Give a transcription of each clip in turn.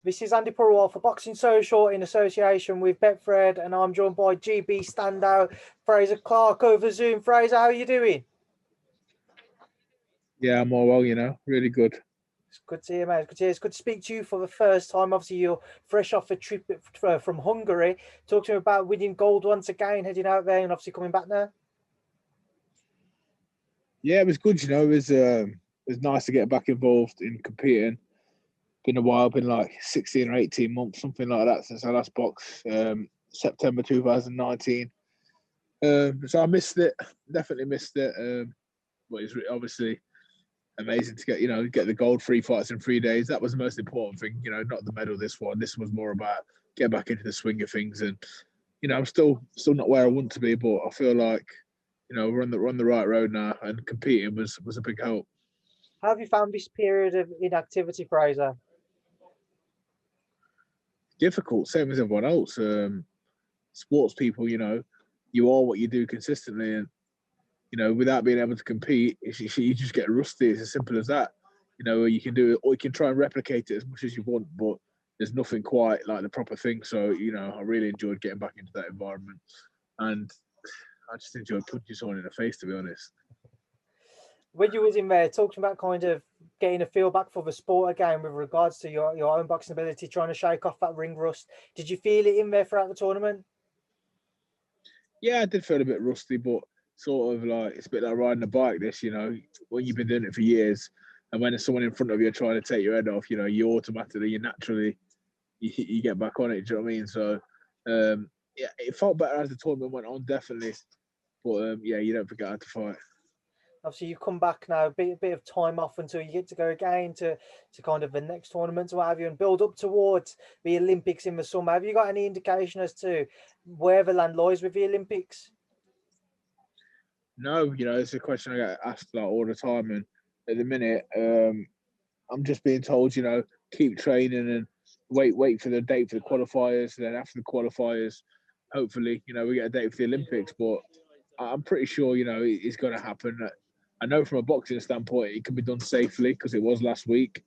This is Andy Purewal for Boxing Social in association with Betfred, and I'm joined by GB standout Frazer Clarke over Zoom. Frazer, how are you doing? Yeah, I'm all well, really good. It's good to hear, mate. It's good to hear. It's good to speak to you for the first time. Obviously, you're fresh off a trip from Hungary. Talk to me about winning gold once again, heading out there and obviously coming back now. Yeah, it was good, it was nice to get back involved in competing. Been a while, been like 16 or 18 months, something like that, since I last boxed, September 2019. So I missed it, definitely missed it. But it's obviously amazing to get the gold, 3 fights in 3 days. That was the most important thing, not the medal this one. This was more about get back into the swing of things. And, I'm still not where I want to be, but I feel like, we're on the right road now, and competing was a big help. How have you found this period of inactivity, Frazer? Difficult, same as everyone else. Sports people, you are what you do consistently, and without being able to compete, you just get rusty. It's as simple as that. You can do it, or you can try and replicate it as much as you want, but there's nothing quite like the proper thing. So, I really enjoyed getting back into that environment, and I just enjoyed punching someone in the face, to be honest. When you was in there, talking about kind of getting a feel back for the sport again with regards to your own boxing ability, trying to shake off that ring rust. Did you feel it in there throughout the tournament? Yeah, I did feel a bit rusty, but sort of like it's a bit like riding a bike. This, when you've been doing it for years, and when there's someone in front of you trying to take your head off, you automatically, you get back on it. Do you know what I mean? So, yeah, it felt better as the tournament went on, definitely. But yeah, you don't forget how to fight. Obviously, you come back now, a bit of time off until you get to go again to kind of the next tournament, or what have you, and build up towards the Olympics in the summer. Have you got any indication as to where the land lies with the Olympics? No, it's a question I get asked like all the time, and at the minute, I'm just being told, keep training and wait for the date for the qualifiers. And then after the qualifiers, hopefully, we get a date for the Olympics. But I'm pretty sure, it's going to happen. I know from a boxing standpoint, it can be done safely because it was last week.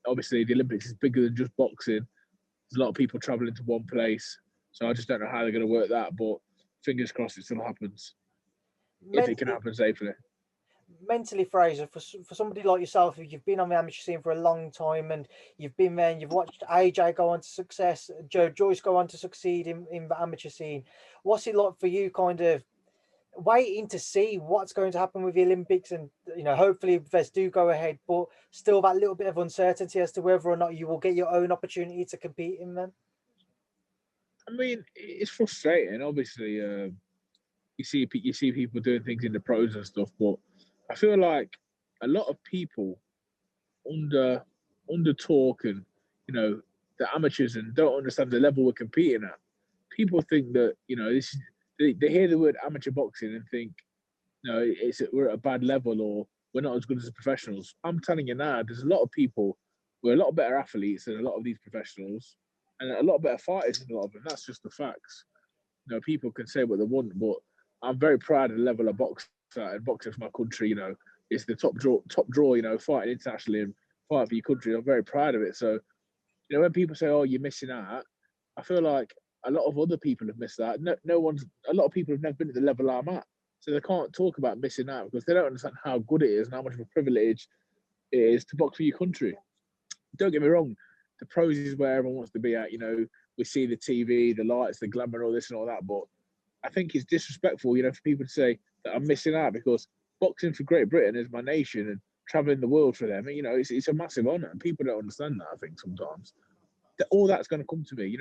Obviously, the Olympics is bigger than just boxing. There's a lot of people traveling to one place. So I just don't know how they're going to work that. But fingers crossed it still happens. If it can happen safely. Mentally, Frazer, for somebody like yourself, you've been on the amateur scene for a long time, and you've been there and you've watched AJ go on to success, Joe Joyce go on to succeed in the amateur scene. What's it like for you kind of waiting to see what's going to happen with the Olympics, and hopefully they do go ahead, but still that little bit of uncertainty as to whether or not you will get your own opportunity to compete in them? I mean, it's frustrating. Obviously, you see people doing things in the pros and stuff, but I feel like a lot of people under talk and the amateurs and don't understand the level we're competing at. People think that this they hear the word amateur boxing and think we're at a bad level or we're not as good as the professionals. I'm telling you now, there's a lot of people we're a lot better athletes than a lot of these professionals, and a lot better fighters than a lot of them. That's just the facts. People can say what they want, but I'm very proud of the level of boxing and boxing for my country. It's the top draw. Fighting internationally and fighting for your country. I'm very proud of it. So, when people say, "Oh, you're missing out," I feel like a lot of other people have missed that. No one's. A lot of people have never been at the level I'm at, so they can't talk about missing out because they don't understand how good it is and how much of a privilege it is to box for your country. Don't get me wrong, the pros is where everyone wants to be at. We see the TV, the lights, the glamour, all this and all that, but I think it's disrespectful, for people to say that I'm missing out because boxing for Great Britain is my nation and traveling the world for them. It's a massive honour, and people don't understand that. I think sometimes all that's going to come to me.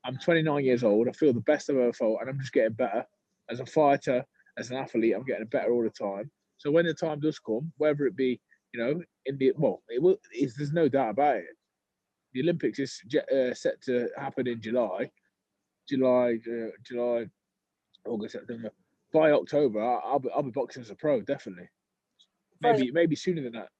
I'm 29 years old. I feel the best I've ever felt, and I'm just getting better as a fighter, as an athlete. I'm getting better all the time. So when the time does come, whether it be, in the it will. There's no doubt about it. The Olympics is set to happen in July, August, September. By October, I'll be boxing as a pro, definitely. Fraser, Maybe sooner than that.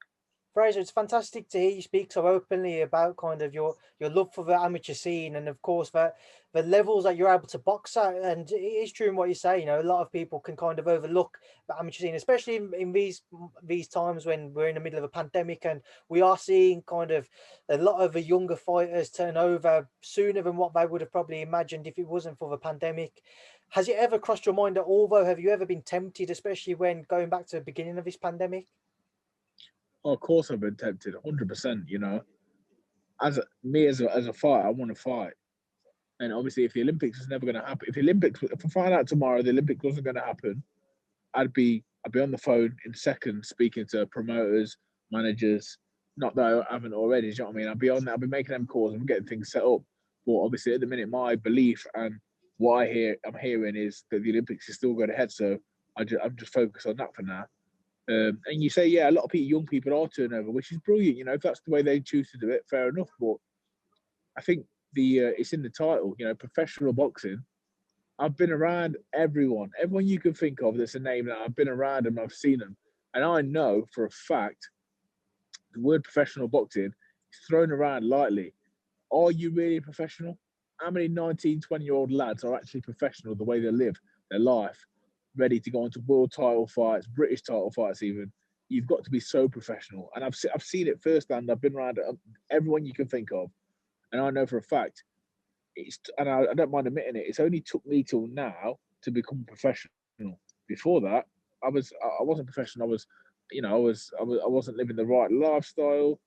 Fraser, it's fantastic to hear you speak so openly about kind of your love for the amateur scene, and of course that the levels that you're able to box at. And it is true in what you say. You know, a lot of people can kind of overlook the amateur scene, especially in these times when we're in the middle of a pandemic and we are seeing kind of a lot of the younger fighters turn over sooner than what they would have probably imagined if it wasn't for the pandemic. Has it ever crossed your mind at all, though? Have you ever been tempted, especially when going back to the beginning of this pandemic? Oh, of course, I've been tempted, 100%. You know, as a fighter, I want to fight. And obviously, if the Olympics is never going to happen, if I find out tomorrow the Olympics wasn't going to happen, I'd be on the phone in seconds speaking to promoters, managers. Not that I haven't already. Do you know what I mean? I'd be on. I'd be making them calls and getting things set up. But obviously, at the minute, my belief and what I'm hearing is that the Olympics is still going ahead. So I'm just focused on that for now. And you say, yeah, a lot of people, young people are turning over, which is brilliant. You know, if that's the way they choose to do it, fair enough. But I think it's in the title. You know, professional boxing. I've been around everyone you can think of that's a name that I've been around and I've seen them. And I know for a fact the word professional boxing is thrown around lightly. Are you really professional? How many 19, 20-year-old lads are actually professional the way they live their life, ready to go into world title fights, British title fights even? You've got to be so professional. And I've seen it firsthand. I've been around everyone you can think of. And I know for a fact I don't mind admitting it. It's only took me till now to become professional. Before that, I wasn't professional. I wasn't living the right lifestyle.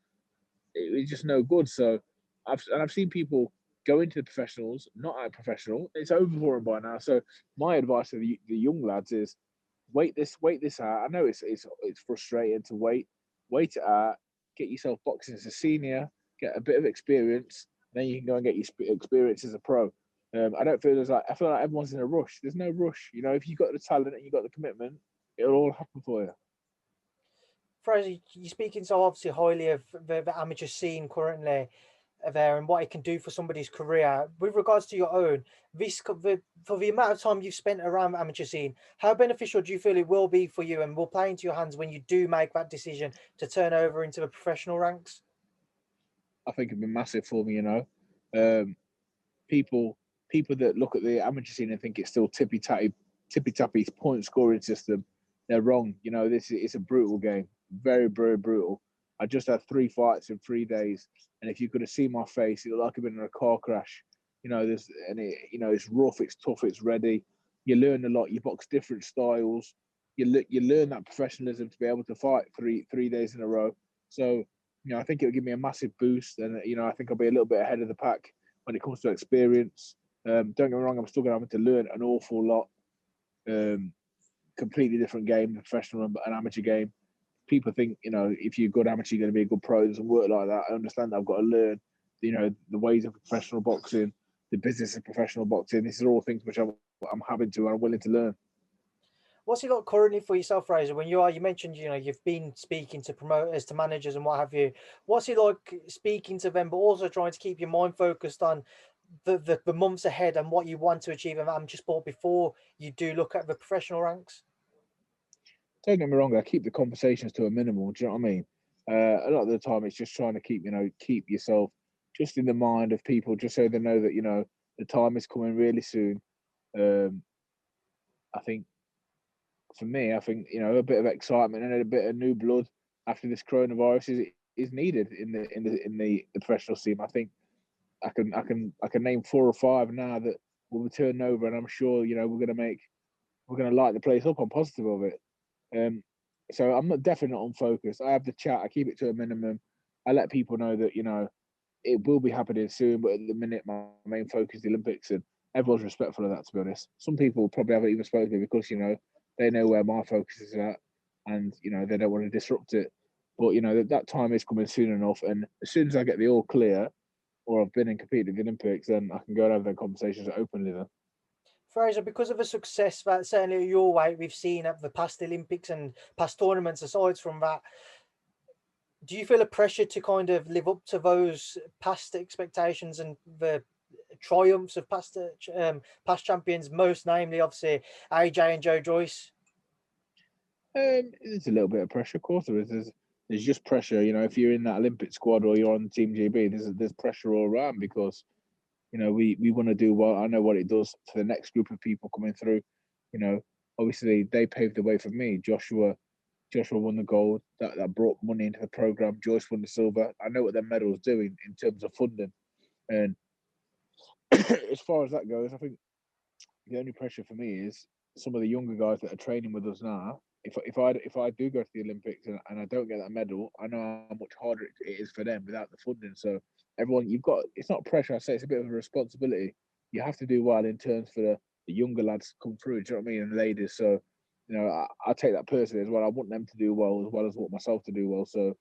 It was just no good. So I've seen people go into the professionals, not act professional. It's over for them by now. So my advice to the young lads is wait this out. I know it's frustrating to wait it out, get yourself boxing as a senior, get a bit of experience, then you can go and get your experience as a pro. I feel like everyone's in a rush. There's no rush. You know, if you've got the talent and you've got the commitment, it'll all happen for you. Fraser, you're speaking so obviously highly of the amateur scene currently there and what it can do for somebody's career. With regards to your own, for the amount of time you've spent around the amateur scene, how beneficial do you feel it will be for you and will play into your hands when you do make that decision to turn over into the professional ranks? I think it'd be massive for me. You know, um, people people that look at the amateur scene and think it's still tippy tappy point scoring system, they're wrong. You know, this is a brutal game, very very brutal. I just had 3 fights in 3 days, and if you could have seen my face, it looked like I've been in a car crash. You know, it's rough, it's tough, it's ready. You learn a lot. You box different styles. You learn that professionalism to be able to fight three days in a row. So I think it'll give me a massive boost, and I think I'll be a little bit ahead of the pack when it comes to experience. Don't get me wrong, I'm still going to have to learn an awful lot. Um, Completely different game, professional and an amateur game. People think, if you're a good amateur, you're going to be a good pro. It doesn't work like that. I understand that I've got to learn, the ways of professional boxing, the business of professional boxing. These are all things which I'm having to and I'm willing to learn. What's it like currently for yourself, Fraser? When you mentioned, you've been speaking to promoters, to managers, and what have you. What's it like speaking to them, but also trying to keep your mind focused on the months ahead and what you want to achieve in amateur sport before you do look at the professional ranks? Don't get me wrong, I keep the conversations to a minimal. Do you know what I mean? A lot of the time, it's just trying to keep yourself just in the mind of people, just so they know that the time is coming really soon. Um, I think for me, a bit of excitement and a bit of new blood after this coronavirus is needed in the professional scene. I think I can name 4 or 5 now that will be turning over, and I'm sure we're gonna light the place up. I'm positive of it. Um, so I'm not definitely not unfocused. I have the chat. I keep it to a minimum. I let people know that it will be happening soon, but at the minute my main focus is the Olympics, and everyone's respectful of that. To be honest, some people probably haven't even spoken to me because they know where my focus is at, and they don't want to disrupt it. But that time is coming soon enough, and as soon as I get the all clear, or I've been and competed at the Olympics, then I can go and have the conversations openly. Then Fraser, because of the success that certainly your weight we've seen at the past Olympics and past tournaments, aside from that, do you feel a pressure to kind of live up to those past expectations and the triumphs of past champions, most namely, obviously, AJ and Joe Joyce? there's a little bit of pressure, of course. There's there's just pressure. You know, if you're in that Olympic squad or you're on Team GB, there's pressure all around because we want to do well. I know what it does to the next group of people coming through. You know, obviously they paved the way for me. Joshua won the gold. That brought money into the program. Joyce won the silver. I know what their medals do in terms of funding. And as far as that goes, I think the only pressure for me is some of the younger guys that are training with us now. If I do go to the Olympics and I don't get that medal, I know how much harder it is for them without the funding. So everyone, it's not pressure. I say it's a bit of a responsibility. You have to do well in terms for the younger lads to come through. Do you know what I mean? And ladies. So I take that personally as well. I want them to do well as want myself to do well. So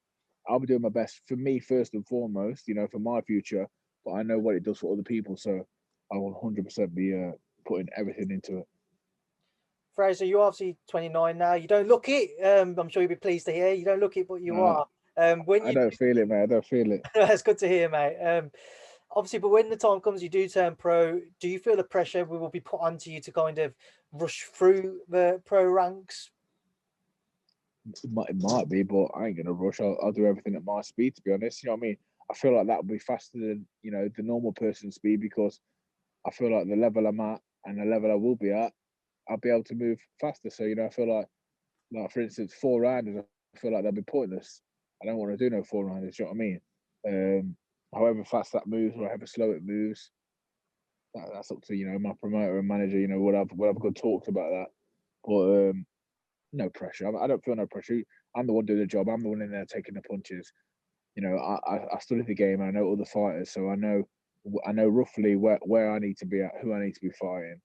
I'll be doing my best for me first and foremost. For my future. But I know what it does for other people. So I will 100% be putting everything into it. Frazer, you're obviously 29 now. You don't look it. I'm sure you'll be pleased to hear. You don't look it, but you Uh, are. When I you don't feel it, man. I don't feel it. that's good to hear, mate. Obviously, but when the time comes, you do turn pro. Do you feel the pressure will be put onto you to kind of rush through the pro ranks? It might be, but I ain't gonna rush. I'll do everything at my speed. To be honest, you know what I mean. I feel like that would be faster than the normal person's speed because I feel like the level I'm at and the level I will be at, I'll be able to move faster. So I feel like for instance, 4 rounders, I feel like they'll be pointless. I don't want to do no 4 rounders. You know what I mean? However fast that moves or however slow it moves, that's up to my promoter and manager. What I've got talked about that, but no pressure. I don't feel no pressure. I'm the one doing the job. I'm the one in there taking the punches. I studied the game. I know all the fighters, so I know roughly where I need to be at, who I need to be fighting.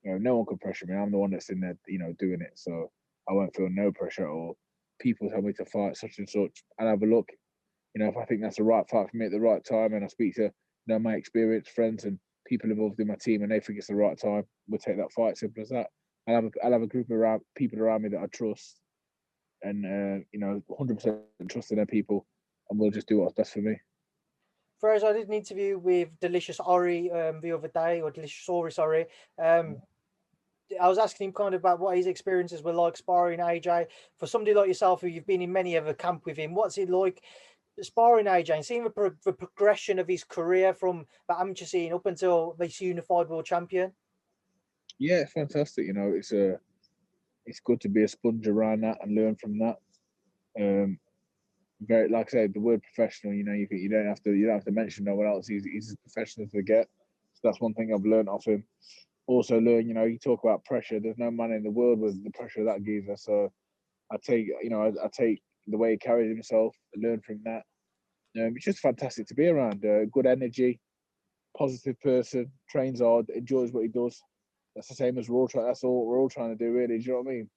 No one can pressure me. I'm the one that's in there, doing it. So I won't feel no pressure at all. People tell me to fight such and such, and have a look. If I think that's the right fight for me at the right time, and I speak to my experienced friends and people involved in my team, and they think it's the right time, we'll take that fight. Simple as that. I'll have a group of people around me that I trust, and 100% trust in their people, and we'll just do what's best for me. Frazer, I did an interview with Delicious Ori the other day, or Delicious Ori, sorry. I was asking him kind of about what his experiences were like sparring AJ. For somebody like yourself, who you've been in many of a camp with him, what's it like sparring AJ and seeing the progression of his career from the amateur scene up until this unified world champion? Yeah, fantastic. It's good to be a sponge around that and learn from that. Um, Very like I said, the word professional. You don't have to mention no one else. He's as professional as they get. So that's one thing I've learned off him. Also learn, you talk about pressure. There's no man in the world with the pressure that geezer. So I take the way he carries himself, learn from that. It's just fantastic to be around. Good energy, positive person, trains hard, enjoys what he does. That's the same as we're all trying. That's all we're all trying to do, really. Do you know what I mean?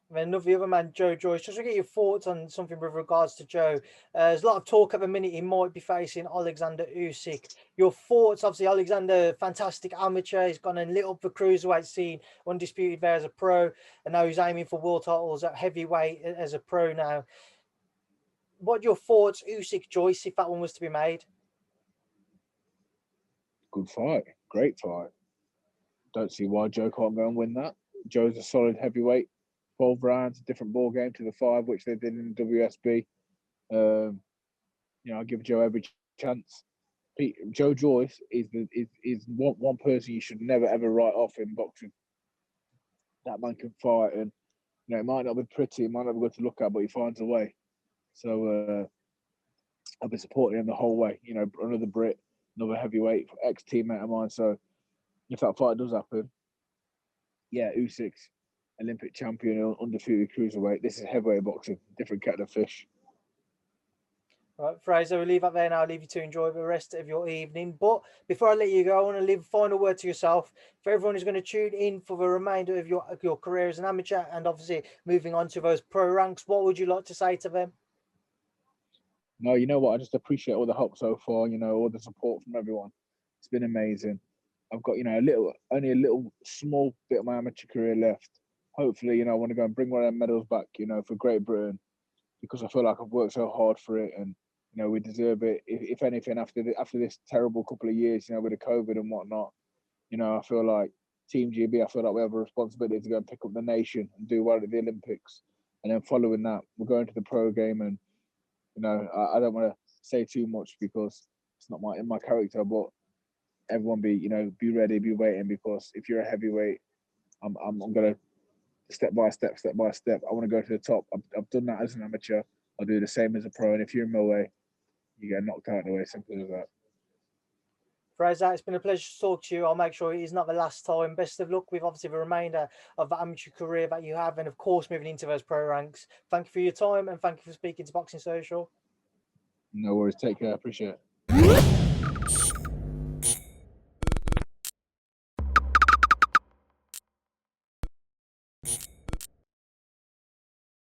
And then the other man, Joe Joyce, just to get your thoughts on something with regards to Joe. There's a lot of talk at the minute he might be facing Alexander Usyk. Your thoughts? Obviously, Alexander, fantastic amateur. He's gone and lit up the cruiserweight scene, undisputed there as a pro, and now he's aiming for world titles at heavyweight as a pro now. What are your thoughts, Usyk Joyce, if that one was to be made? Good fight, great fight. Don't see why Joe can't go and win that. Joe's a solid heavyweight. 12 rounds, a different ball game to the 5, which they did in WSB. I'll give Joe every chance. Joe Joyce is one person you should never ever write off in boxing. That man can fight, and it might not be pretty, it might not be good to look at, but he finds a way. So I've been supporting him the whole way. Another Brit, another heavyweight, ex teammate of mine. So if that fight does happen, yeah, Usyk's Olympic champion, undefeated cruiserweight. This is heavyweight boxing, different kettle of fish. Right, Frazer, we'll leave that there now. I'll leave you to enjoy the rest of your evening. But before I let you go, I want to leave a final word to yourself for everyone who's going to tune in for the remainder of your career as an amateur and obviously moving on to those pro ranks. What would you like to say to them? No, you know what? I just appreciate all the help so far. All the support from everyone. It's been amazing. I've got only a little small bit of my amateur career left. Hopefully, I want to go and bring one of them medals back. For Great Britain because I feel like I've worked so hard for it, and we deserve it. If anything, after this terrible couple of years, with the COVID and whatnot, I feel like Team GB. I feel like we have a responsibility to go and pick up the nation and do well at the Olympics. and then following that, we're going to the pro game. And I don't want to say too much because it's not in my character, but everyone be ready, be waiting, because if you're a heavyweight, I'm gonna step by step, step by step. I want to go to the top. I've done that as an amateur. I'll do the same as a pro, and if you're in my way, you get knocked out of the way. Simple as that. Frazer, it's been a pleasure to talk to you. I'll make sure it is not the last time. Best of luck with obviously the remainder of the amateur career that you have, and of course moving into those pro ranks. Thank you for your time, and thank you for speaking to Boxing Social. No worries. Take care. Appreciate it.